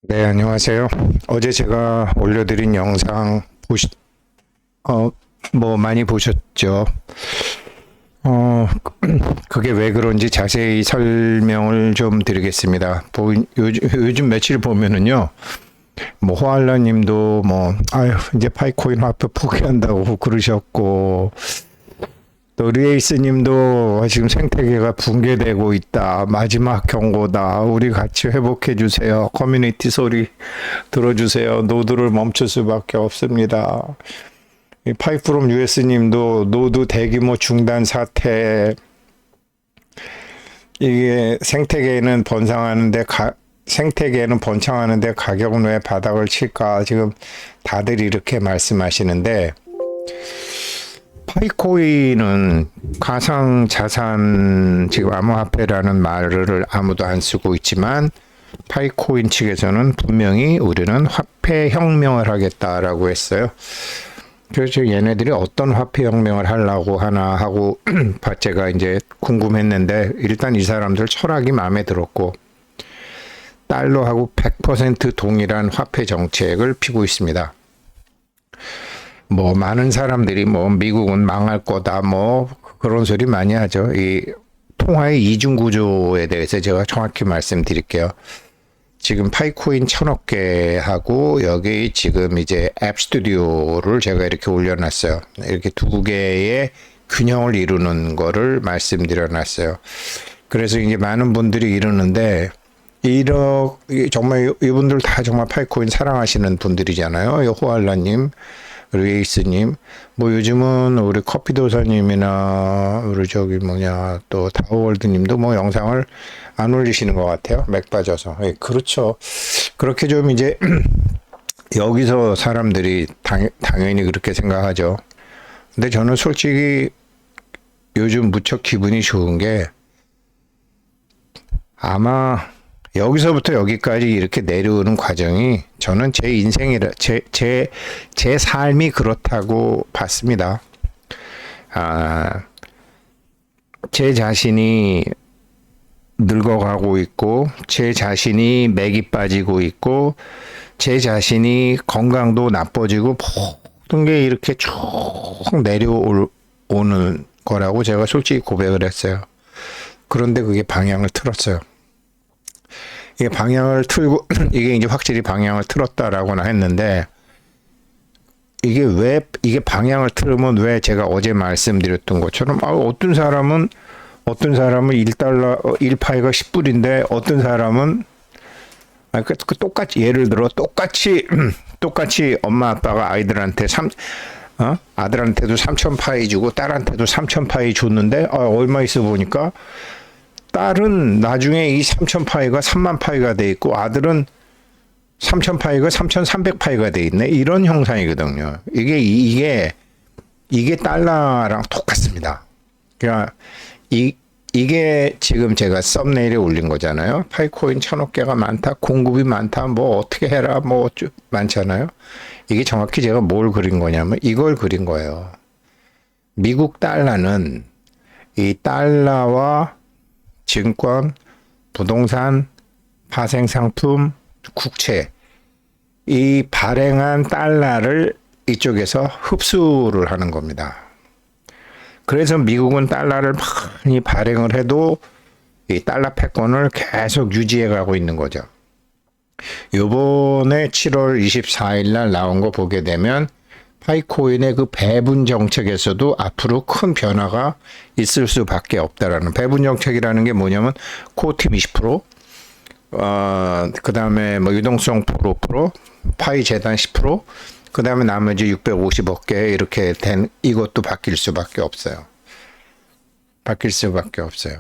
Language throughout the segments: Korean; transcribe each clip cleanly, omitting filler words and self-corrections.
네, 안녕하세요. 어제 제가 올려드린 영상 어, 많이 보셨죠? 그게 왜 그런지 자세히 설명을 좀 드리겠습니다. 요즘 며칠 보면은요, 호알라 님도 아유, 이제 파이코인 화폐 포기한다고 그러셨고, 또 리에이스 님도 지금 생태계가 붕괴되고 있다. 마지막 경고다. 우리 같이 회복해 주세요. 커뮤니티 소리 들어주세요. 노드를 멈출 수밖에 없습니다. 파이프롬 US 님도 노드 대규모 중단 사태. 이게 생태계는 번창하는데 가격은 왜 바닥을 칠까? 지금 다들 이렇게 말씀하시는데, 파이코인은 가상자산, 지금 암호화폐라는 말을 아무도 안 쓰고 있지만, 파이코인 측에서는 분명히 우리는 화폐 혁명을 하겠다라고 했어요. 그래서 얘네들이 어떤 화폐 혁명을 하려고 하나 하고 제가 이제 궁금했는데, 일단 이 사람들 철학이 마음에 들었고, 달러하고 100% 동일한 화폐 정책을 피고 있습니다. 많은 사람들이 미국은 망할 거다 그런 소리 많이 하죠. 이 통화의 이중 구조에 대해서 제가 정확히 말씀드릴게요. 지금 파이코인 1000억 개하고 여기 지금 이제 앱 스튜디오를 제가 이렇게 올려놨어요. 이렇게 두 개의 균형을 이루는 거를 말씀드려 놨어요. 그래서 이제 많은 분들이 이러는데, 정말 이분들 다 정말 파이코인 사랑하시는 분들이잖아요. 호알라님, 루이스님, 요즘은 우리 커피도사님이나 우리 또 다우월드님도 영상을 안 올리시는 것 같아요. 맥 빠져서. 예, 그렇죠. 그렇게 좀 이제 여기서 사람들이 당연히 그렇게 생각하죠. 근데 저는 솔직히 요즘 무척 기분이 좋은 게, 아마 여기서부터 여기까지 이렇게 내려오는 과정이 저는 제 인생이라, 제 삶이 그렇다고 봤습니다. 제 자신이 늙어가고 있고, 제 자신이 맥이 빠지고 있고, 제 자신이 건강도 나빠지고, 모든 게 이렇게 쭉 내려오는 거라고 제가 솔직히 고백을 했어요. 그런데 그게 방향을 틀었어요. 이게 방향을 틀고 이게 이제 확실히 방향을 틀었다라고나 했는데, 이게 방향을 틀으면 왜 제가 어제 말씀드렸던 것처럼 어떤 사람은 1달러 1파이가 10불인데 어떤 사람은 똑같이, 예를 들어 똑같이 엄마 아빠가 아들한테도 3,000파이 주고 딸한테도 3,000파이 줬는데 얼마 있어 보니까 딸은 나중에 이 3,000파이가 3만 파이가 돼 있고 아들은 3,000파이가 3,300파이가 돼 있네. 이런 형상이거든요. 이게 달러랑 똑같습니다. 그러니까 이게 지금 제가 썸네일에 올린 거잖아요. 파이코인 1000억 개가 많다, 공급이 많다, 어떻게 해라, 많잖아요. 이게 정확히 제가 뭘 그린 거냐면 이걸 그린 거예요. 미국 달러는 이 달러와 증권, 부동산, 파생상품, 국채, 이 발행한 달러를 이쪽에서 흡수를 하는 겁니다. 그래서 미국은 달러를 많이 발행을 해도 이 달러 패권을 계속 유지해 가고 있는 거죠. 요번에 7월 24일 날 나온 거 보게 되면 파이코인의 그 배분 정책에서도 앞으로 큰 변화가 있을 수밖에 없다라는, 배분 정책이라는 게 뭐냐면 코팀 20%, 그 다음에 유동성 5%, 파이 재단 10%, 그 다음에 나머지 650억 개 이렇게 된 이것도 바뀔 수밖에 없어요.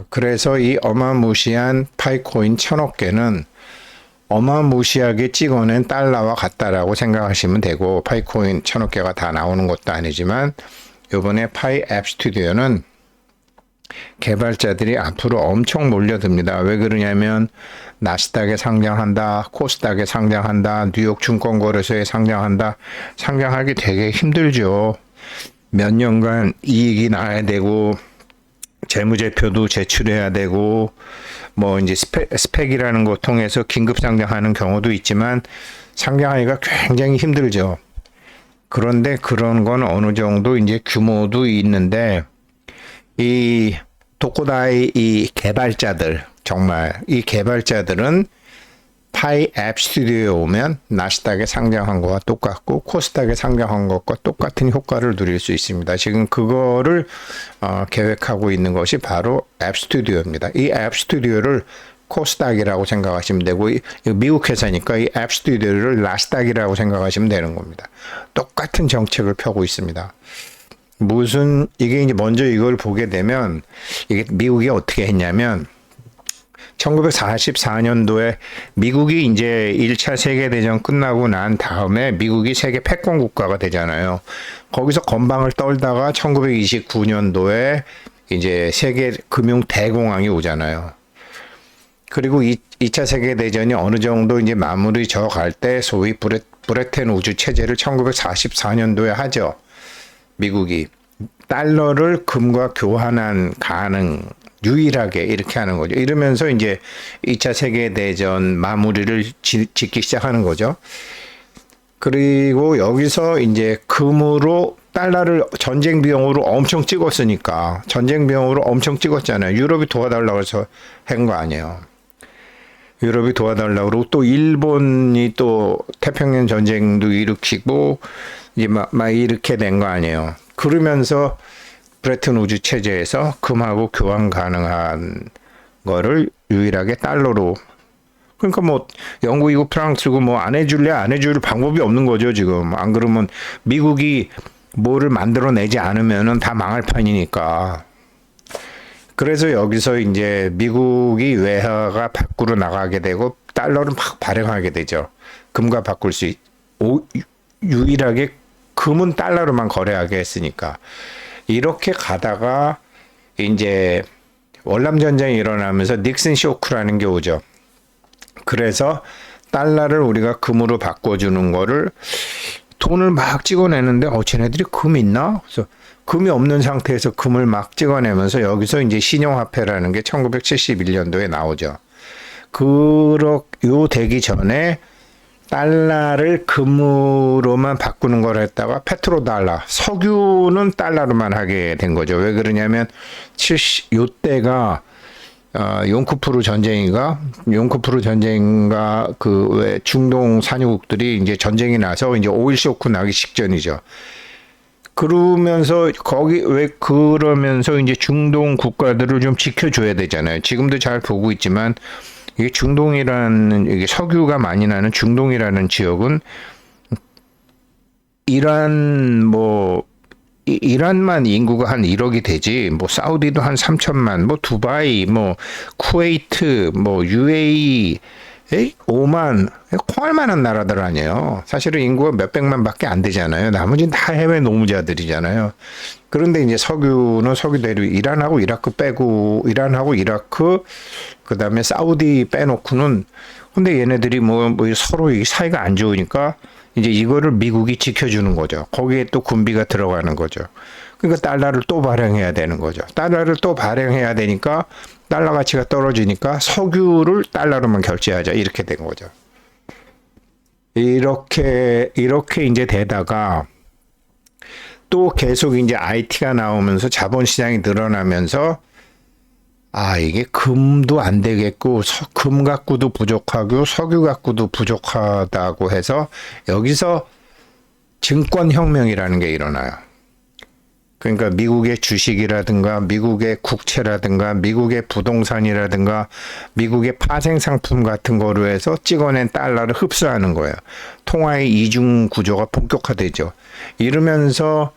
그래서 이 어마무시한 파이코인 1000억 개는 어마무시하게 찍어낸 달러와 같다라고 생각하시면 되고, 파이코인 1000억 개가 다 나오는 것도 아니지만 이번에 파이 앱 스튜디오는 개발자들이 앞으로 엄청 몰려듭니다. 왜 그러냐면 나스닥에 상장한다, 코스닥에 상장한다, 뉴욕 증권거래소에 상장한다. 상장하기 되게 힘들죠. 몇 년간 이익이 나야 되고 재무제표도 제출해야 되고 뭐 이제 스펙이라는 거 통해서 긴급 상장하는 경우도 있지만 상장하기가 굉장히 힘들죠. 그런데 그런 건 어느 정도 이제 규모도 있는데 이 도코다이 이 개발자들 정말 이 개발자들은 파이 앱 스튜디오에 오면 나스닥에 상장한 것과 똑같고 코스닥에 상장한 것과 똑같은 효과를 누릴 수 있습니다. 지금 그거를 계획하고 있는 것이 바로 앱 스튜디오입니다. 이 앱 스튜디오를 코스닥이라고 생각하시면 되고 미국 회사니까 이 앱 스튜디오를 나스닥이라고 생각하시면 되는 겁니다. 똑같은 정책을 펴고 있습니다. 이게 이제 먼저 이걸 보게 되면 이게 미국이 어떻게 했냐면 1944년도에 미국이 이제 1차 세계대전 끝나고 난 다음에 미국이 세계 패권 국가가 되잖아요. 거기서 건방을 떨다가 1929년도에 이제 세계 금융 대공황이 오잖아요. 그리고 2차 세계대전이 어느 정도 이제 마무리 져 갈 때 소위 브레튼 우주 체제를 1944년도에 하죠. 미국이 달러를 금과 교환한 가능 유일하게 이렇게 하는 거죠. 이러면서 이제 2차 세계대전 마무리를 짓기 시작하는 거죠. 그리고 여기서 이제 금으로 달러를 전쟁 비용으로 엄청 찍었으니까 전쟁 비용으로 엄청 찍었잖아요. 유럽이 도와달라고 해서 한 거 아니에요. 유럽이 도와달라고 그러고 또 일본이 또 태평양 전쟁도 일으키고 이제 막 이렇게 된 거 아니에요. 그러면서 브레튼 우주 체제에서 금하고 교환 가능한 거를 유일하게 달러로 그러니까 뭐 영국이고 프랑스고 뭐 안 해줄래 안 해줄 방법이 없는 거죠 지금. 안 그러면 미국이 뭐를 만들어내지 않으면은 다 망할 판이니까. 그래서 여기서 이제 미국이 외화가 밖으로 나가게 되고 달러를 막 발행하게 되죠. 금과 바꿀 수 유일하게 금은 달러로만 거래하게 했으니까. 이렇게 가다가 이제 월남 전쟁이 일어나면서 닉슨 쇼크라는 게 오죠. 그래서 달러를 우리가 금으로 바꿔주는 거를 돈을 막 찍어내는데 쟤네들이 금 있나? 그래서 금이 없는 상태에서 금을 막 찍어내면서 여기서 이제 신용화폐라는 게 1971년도에 나오죠. 요 되기 전에 달러를 금으로만 바꾸는 걸 했다가 페트로달러, 석유는 달러로만 하게 된 거죠. 왜 그러냐면 요때가 용쿠프르 전쟁인가 그 왜 중동 산유국들이 이제 전쟁이 나서 이제 오일 쇼크 나기 직전이죠. 그러면서 그러면서 이제 중동 국가들을 좀 지켜줘야 되잖아요. 지금도 잘 보고 있지만 이게 이게 석유가 많이 나는 중동이라는 지역은 이란만 인구가 한 1억이 되지, 뭐, 사우디도 한 3천만, 뭐, 두바이, 뭐, 쿠웨이트, 뭐, UAE, 오만, 콩할 만한 나라들 아니에요. 사실은 인구가 몇백만 밖에 안 되잖아요. 나머지는 다 해외 노무자들이잖아요. 그런데 이제 석유는 석유대로 이란하고 이라크 빼고, 이란하고 이라크, 그 다음에 사우디 빼놓고는, 근데 얘네들이 뭐 서로 사이가 안 좋으니까, 이제 이거를 미국이 지켜주는 거죠. 거기에 또 군비가 들어가는 거죠. 그러니까 달러를 또 발행해야 되는 거죠. 달러를 또 발행해야 되니까 달러 가치가 떨어지니까 석유를 달러로만 결제하자 이렇게 된 거죠. 이렇게 이제 되다가 또 계속 이제 IT가 나오면서 자본시장이 늘어나면서 이게 금도 안 되겠고, 금 갖고도 부족하고, 석유 갖고도 부족하다고 해서, 여기서 증권혁명이라는 게 일어나요. 그러니까 미국의 주식이라든가, 미국의 국채라든가, 미국의 부동산이라든가, 미국의 파생상품 같은 거로 해서 찍어낸 달러를 흡수하는 거예요. 통화의 이중 구조가 본격화되죠. 이러면서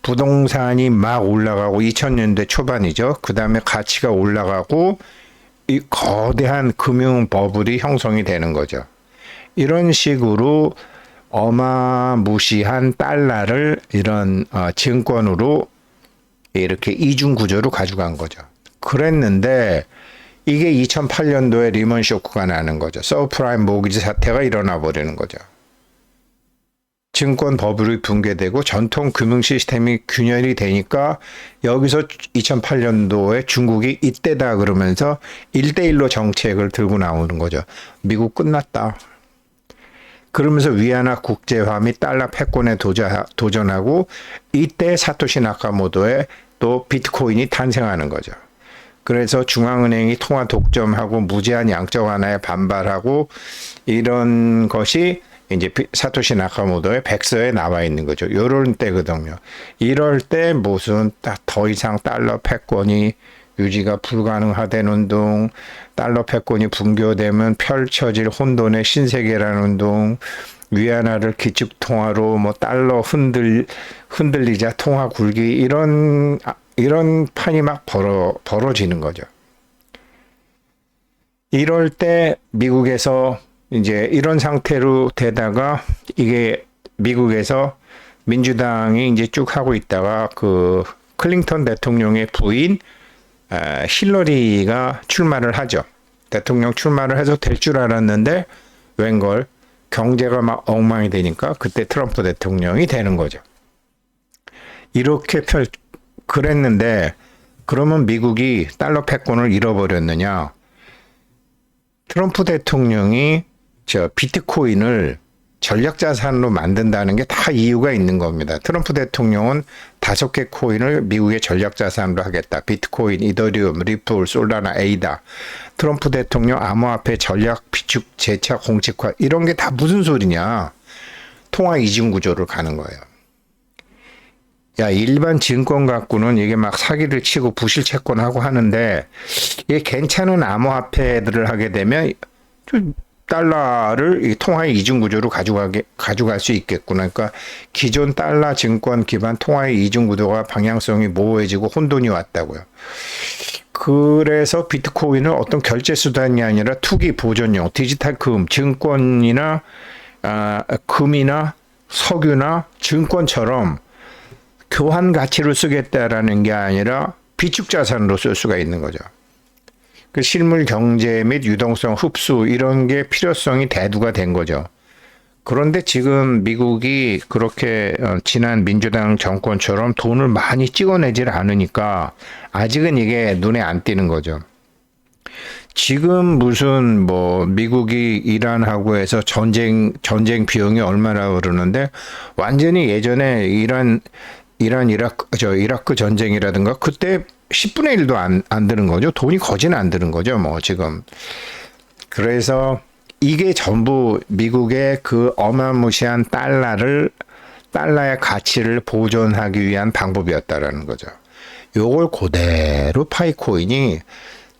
부동산이 막 올라가고 2000년대 초반이죠. 그 다음에 가치가 올라가고 이 거대한 금융 버블이 형성이 되는 거죠. 이런 식으로 어마무시한 달러를 이런 증권으로 이렇게 이중 구조로 가져간 거죠. 그랬는데 이게 2008년도에 리먼 쇼크가 나는 거죠. 서브프라임 모기지 사태가 일어나 버리는 거죠. 증권 버블이 붕괴되고 전통 금융 시스템이 균열이 되니까 여기서 2008년도에 중국이 이때다 그러면서 1대1로 정책을 들고 나오는 거죠. 미국 끝났다. 그러면서 위안화 국제화 및 달러 패권에 도전하고 이때 사토시 나카모토의 또 비트코인이 탄생하는 거죠. 그래서 중앙은행이 통화 독점하고 무제한 양적 완화에 반발하고 이런 것이 이제 사토시 나카모토의 백서에 나와 있는 거죠. 요런 때거든요. 이럴 때 무슨 더 이상 달러 패권이 유지가 불가능하다는 둥, 달러 패권이 붕괴되면 펼쳐질 혼돈의 신세계라는 운동, 위안화를 기축 통화로 뭐 달러 흔들리자 통화 굴기 이런 판이 막 벌어지는 거죠. 이럴 때 미국에서 이제 이런 상태로 되다가 이게 미국에서 민주당이 이제 쭉 하고 있다가 그 클린턴 대통령의 부인 힐러리가 출마를 하죠. 대통령 출마를 해서 될 줄 알았는데 웬걸 경제가 막 엉망이 되니까 그때 트럼프 대통령이 되는 거죠. 이렇게 그랬는데 그러면 미국이 달러 패권을 잃어버렸느냐? 트럼프 대통령이 비트코인을 전략자산으로 만든다는 게 다 이유가 있는 겁니다. 트럼프 대통령은 5개 코인을 미국의 전략자산으로 하겠다. 비트코인, 이더리움, 리플, 솔라나, 에이다. 트럼프 대통령 암호화폐 전략 비축 재차 공식화 이런 게 다 무슨 소리냐. 통화 이중 구조를 가는 거예요. 야, 일반 증권 갖고는 이게 막 사기를 치고 부실 채권하고 하는데 이게 괜찮은 암호화폐들을 하게 되면 달러를 이 통화의 이중 구조로 가져갈 수 있겠구나. 그러니까 기존 달러 증권 기반 통화의 이중 구조가 방향성이 모호해지고 혼돈이 왔다고요. 그래서 비트코인을 어떤 결제 수단이 아니라 투기 보존용 디지털 증권이나 금이나 석유나 증권처럼 교환 가치로 쓰겠다라는 게 아니라 비축 자산으로 쓸 수가 있는 거죠. 그 실물 경제 및 유동성 흡수 이런 게 필요성이 대두가 된 거죠. 그런데 지금 미국이 그렇게 지난 민주당 정권처럼 돈을 많이 찍어내질 않으니까 아직은 이게 눈에 안 띄는 거죠. 지금 무슨 뭐 미국이 이란하고 해서 전쟁 비용이 얼마나 그러는데 완전히 예전에 이라크 전쟁이라든가 그때 10분의 1도 안 드는 거죠. 돈이 거진 안 드는 거죠. 뭐 지금. 그래서 이게 전부 미국의 그 어마무시한 달러의 가치를 보존하기 위한 방법이었다라는 거죠. 요걸 그대로 파이코인이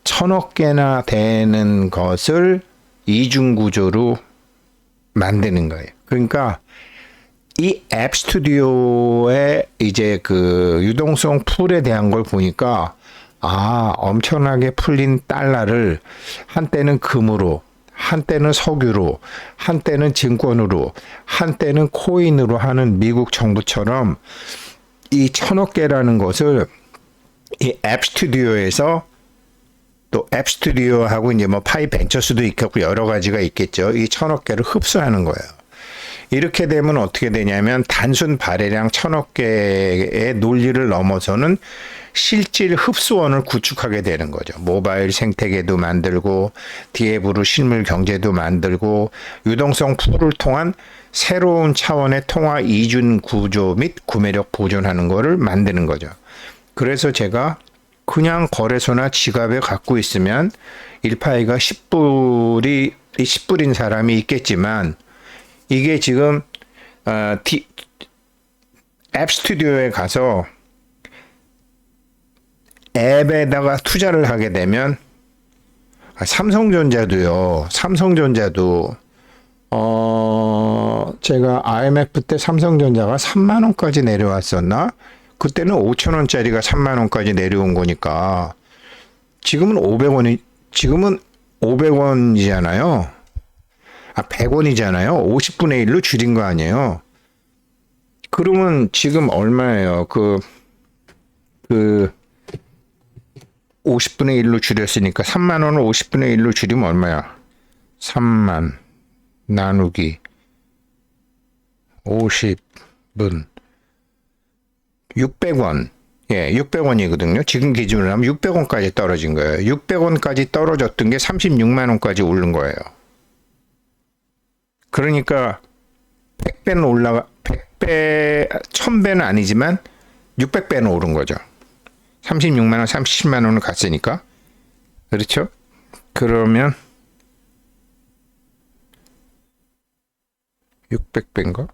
1000억 개나 되는 것을 이중 구조로 만드는 거예요. 그러니까 이 앱 스튜디오의 이제 그 유동성 풀에 대한 걸 보니까 엄청나게 풀린 달러를 한때는 금으로, 한때는 석유로, 한때는 증권으로, 한때는 코인으로 하는 미국 정부처럼 이 1000억 개라는 것을 이 앱 스튜디오에서 또 앱 스튜디오하고 이제 뭐 파이 벤처스도 있겠고 여러 가지가 있겠죠. 이 1000억 개를 흡수하는 거예요. 이렇게 되면 어떻게 되냐면 단순 발행량 1000억 개의 논리를 넘어서는 실질 흡수원을 구축하게 되는 거죠. 모바일 생태계도 만들고 디앱으로 실물 경제도 만들고 유동성 풀을 통한 새로운 차원의 통화 이중 구조 및 구매력 보존하는 거를 만드는 거죠. 그래서 제가 그냥 거래소나 지갑에 갖고 있으면 1파이가 10불인 사람이 있겠지만 이게 지금 앱 스튜디오에 가서 앱에다가 투자를 하게 되면 삼성전자도 제가 IMF 때 삼성전자가 3만 원까지 내려왔었나? 그때는 5천 원짜리가 3만 원까지 내려온 거니까 지금은 500원이잖아요. 100원이잖아요. 50분의 1로 줄인 거 아니에요. 그러면 지금 얼마예요? 50분의 1로 줄였으니까 3만 원을 50분의 1로 줄이면 얼마야? 3만 나누기 50은 600원. 예, 600원이거든요. 지금 기준으로 하면 600원까지 떨어진 거예요. 600원까지 떨어졌던 게 36만 원까지 오른 거예요. 그러니까 100배는 올라가 100배, 1000배는 아니지만 600배는 오른 거죠. 36만 원, 37만 원을 갔으니까. 그렇죠? 그러면 600배인가?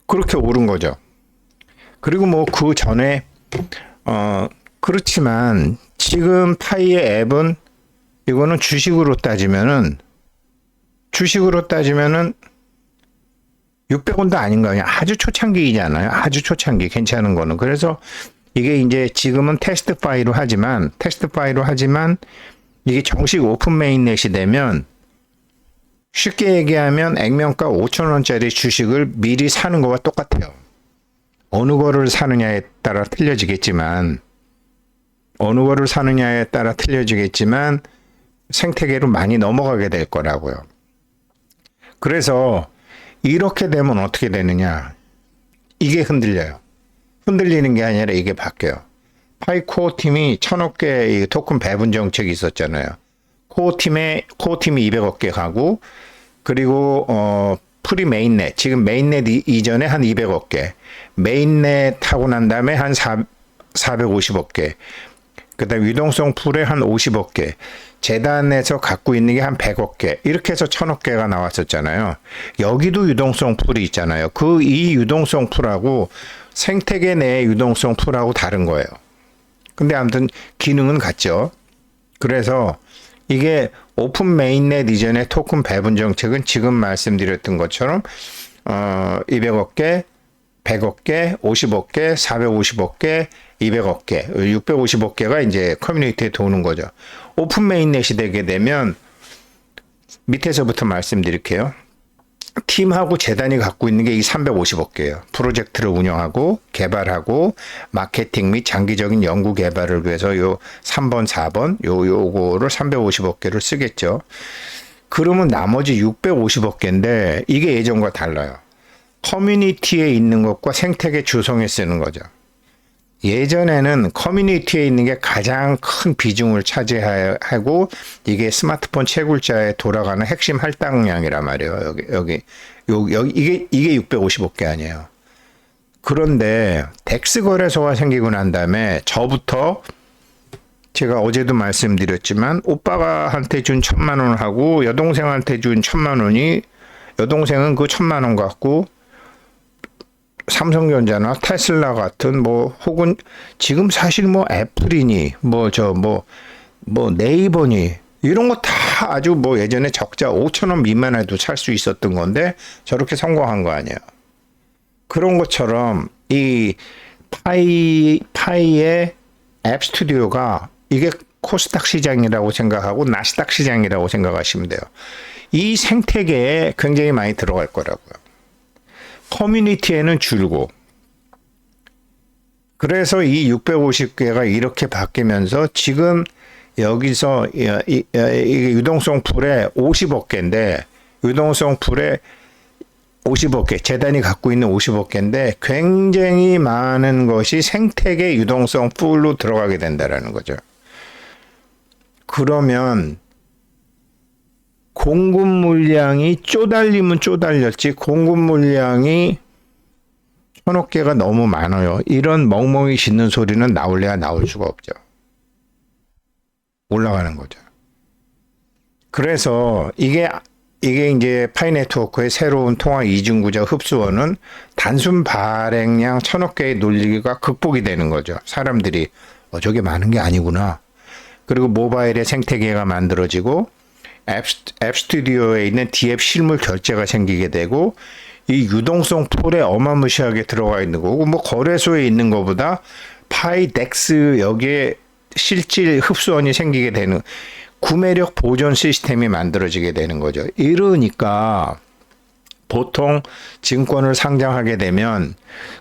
그렇게 오른 거죠. 그리고 뭐 그 전에 그렇지만 지금 파이의 앱은 이거는 주식으로 따지면은 600원도 아닌 거 아니야. 아주 초창기잖아요. 아주 초창기 괜찮은 거는. 그래서 이게 이제 지금은 테스트 파이로 하지만 이게 정식 오픈 메인넷이 되면 쉽게 얘기하면 액면가 5,000원짜리 주식을 미리 사는 거와 똑같아요. 어느 거를 사느냐에 따라 틀려지겠지만 생태계로 많이 넘어가게 될 거라고요. 그래서 이렇게 되면 어떻게 되느냐? 이게 흔들려요. 흔들리는 게 아니라 이게 바뀌어요. 파이 코어 팀이 1,000억 개 토큰 배분 정책이 있었잖아요. 코어 팀이 200억 개 가고, 그리고 프리 메인넷, 지금 메인넷 이전에 한 200억 개, 메인넷 하고 난 다음에 한 450억 개, 그 다음에 유동성 풀에 한 50억 개, 재단에서 갖고 있는 게 한 100억 개, 이렇게 해서 1,000억 개가 나왔었잖아요. 여기도 유동성 풀이 있잖아요. 이 유동성 풀하고 생태계 내의 유동성 풀하고 다른 거예요. 근데 아무튼 기능은 같죠. 그래서 이게 오픈 메인넷 이전의 토큰 배분 정책은 지금 말씀드렸던 것처럼 200억 개, 100억 개, 50억 개, 450억 개, 200억 개, 650억 개가 이제 커뮤니티에 도는 거죠. 오픈 메인넷이 되게 되면 밑에서부터 말씀드릴게요. 팀하고 재단이 갖고 있는 게 이 350억 개예요. 프로젝트를 운영하고 개발하고 마케팅 및 장기적인 연구 개발을 위해서 요 3번, 4번 요거를 350억 개를 쓰겠죠. 그러면 나머지 650억 개인데 이게 예전과 달라요. 커뮤니티에 있는 것과 생태계 주성에 쓰는 거죠. 예전에는 커뮤니티에 있는 게 가장 큰 비중을 차지하고 이게 스마트폰 채굴자에 돌아가는 핵심 할당량이란 말이에요. 여기 이게 650억 개 아니에요. 그런데 덱스 거래소가 생기고 난 다음에 저부터 제가 어제도 말씀드렸지만 오빠가 한테 준 1,000만 원을 하고 여동생한테 준 1,000만 원이 여동생은 그 1,000만 원 갖고 삼성전자나 테슬라 같은 뭐 혹은 지금 사실 뭐 애플이니 뭐 네이버니 이런 거 다 아주 뭐 예전에 적자 5,000원 미만에도 살 수 있었던 건데 저렇게 성공한 거 아니에요. 그런 것처럼 이 파이의 앱 스튜디오가 이게 코스닥 시장이라고 생각하고 나스닥 시장이라고 생각하시면 돼요. 이 생태계에 굉장히 많이 들어갈 거라고요. 커뮤니티에는 줄고. 그래서 이 650개가 이렇게 바뀌면서 지금 여기서 이게 유동성 풀에 50억 개인데 유동성 풀에 50억 개, 재단이 갖고 있는 50억 개인데 굉장히 많은 것이 생태계 유동성 풀로 들어가게 된다라는 거죠. 그러면 공급 물량이 쪼달리면 쪼달렸지 공급 물량이 1,000억 개가 너무 많아요. 이런 멍멍이 짖는 소리는 나올래야 나올 수가 없죠. 올라가는 거죠. 그래서 이게 이제 파이 네트워크의 새로운 통화 이중구조 흡수원은 단순 발행량 1,000억 개의 논리가 극복이 되는 거죠. 사람들이 저게 많은 게 아니구나. 그리고 모바일의 생태계가 만들어지고 앱 스튜디오에 있는 D앱 실물 결제가 생기게 되고 이 유동성 풀에 어마무시하게 들어가 있는 거고 뭐 거래소에 있는 것보다 파이덱스 여기에 실질 흡수원이 생기게 되는 구매력 보존 시스템이 만들어지게 되는 거죠. 이러니까 보통 증권을 상장하게 되면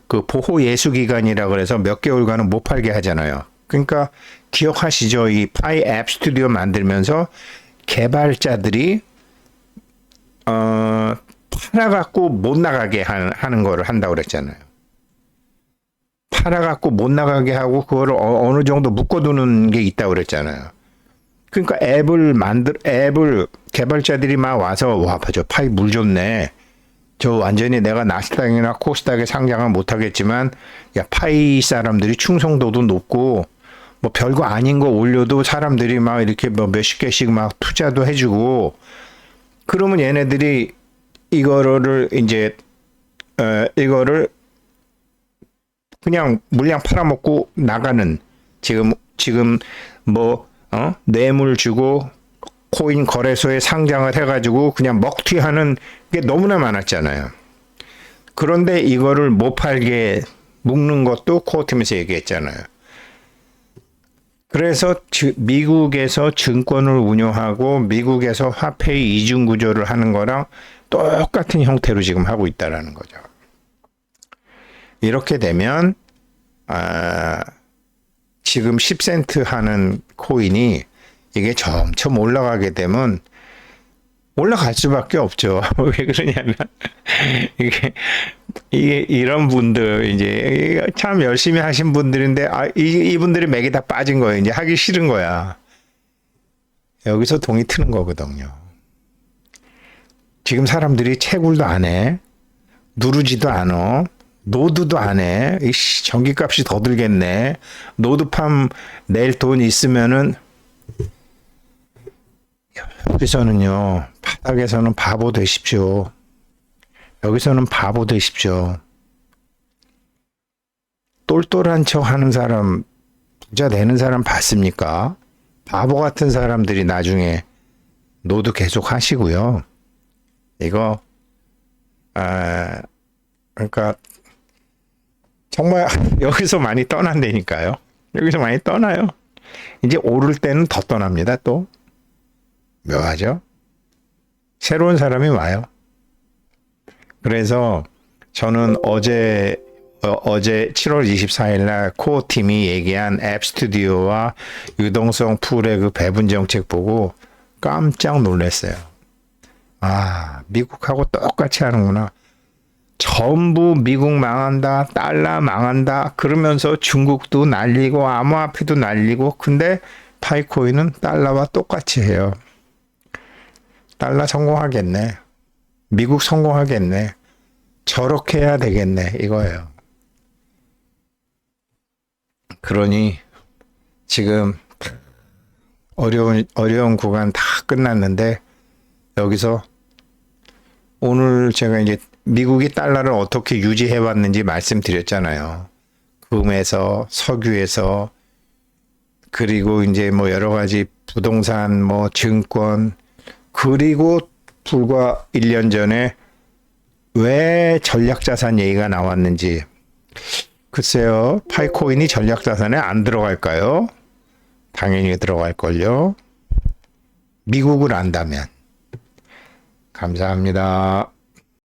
그 보호 예수 기간이라 그래서 몇 개월간은 못 팔게 하잖아요. 그러니까 기억하시죠? 이 파이 앱 스튜디오 만들면서 개발자들이 팔아갖고 못 나가게 하는 거를 한다고 그랬잖아요. 팔아갖고 못 나가게 하고 그거를 어느 정도 묶어두는 게 있다고 그랬잖아요. 그러니까 앱을 개발자들이 막 와서 와, 저 파이 물 좋네. 저 완전히 내가 나스닥이나 코스닥에 상장은 못하겠지만 야 파이 사람들이 충성도도 높고 뭐 별거 아닌 거 올려도 사람들이 막 이렇게 뭐 몇십 개씩 막 투자도 해주고 그러면 얘네들이 이거를 이제 이거를 그냥 물량 팔아먹고 나가는 지금 뭐 뇌물 주고 코인 거래소에 상장을 해가지고 그냥 먹튀하는 게 너무나 많았잖아요. 그런데 이거를 못 팔게 묶는 것도 코어팀에서 얘기했잖아요. 그래서 미국에서 증권을 운용하고 미국에서 화폐 이중 구조를 하는 거랑 똑같은 형태로 지금 하고 있다라는 거죠. 이렇게 되면 지금 10센트 하는 코인이 이게 점점 올라가게 되면 올라갈 수밖에 없죠. 왜 그러냐면 이게 이런 분들 이제 참 열심히 하신 분들인데 이분들이 맥이 다 빠진 거예요. 이제 하기 싫은 거야. 여기서 동이 트는 거거든요. 지금 사람들이 채굴도 안 해. 누르지도 않아. 노드도 안 해. 전기값이 더 들겠네. 노드팜 낼 돈 있으면은 여기서는요. 바닥에서는 바보 되십시오. 여기서는 바보 되십시오. 똘똘한 척 하는 사람, 부자 되는 사람 봤습니까? 바보 같은 사람들이 나중에 노드 계속 하시고요. 이거 그러니까 정말 여기서 많이 떠난다니까요. 여기서 많이 떠나요. 이제 오를 때는 더 떠납니다. 또 묘하죠? 새로운 사람이 와요. 그래서 저는 어제 7월 24일 날 코어 팀이 얘기한 앱 스튜디오와 유동성 풀의 그 배분 정책 보고 깜짝 놀랐어요. 아, 미국하고 똑같이 하는구나. 전부 미국 망한다, 달러 망한다, 그러면서 중국도 날리고, 암호화폐도 날리고, 근데 파이코인은 달러와 똑같이 해요. 달러 성공하겠네. 미국 성공하겠네. 저렇게 해야 되겠네. 이거예요. 그러니, 지금 어려운 구간 다 끝났는데, 여기서 오늘 제가 이제 미국이 달러를 어떻게 유지해 왔는지 말씀드렸잖아요. 금에서 석유에서 그리고 이제 뭐 여러 가지 부동산 뭐 증권 그리고 불과 1년 전에 왜 전략자산 얘기가 나왔는지 글쎄요. 파이코인이 전략자산에 안 들어갈까요? 당연히 들어갈걸요. 미국을 안다면. 감사합니다.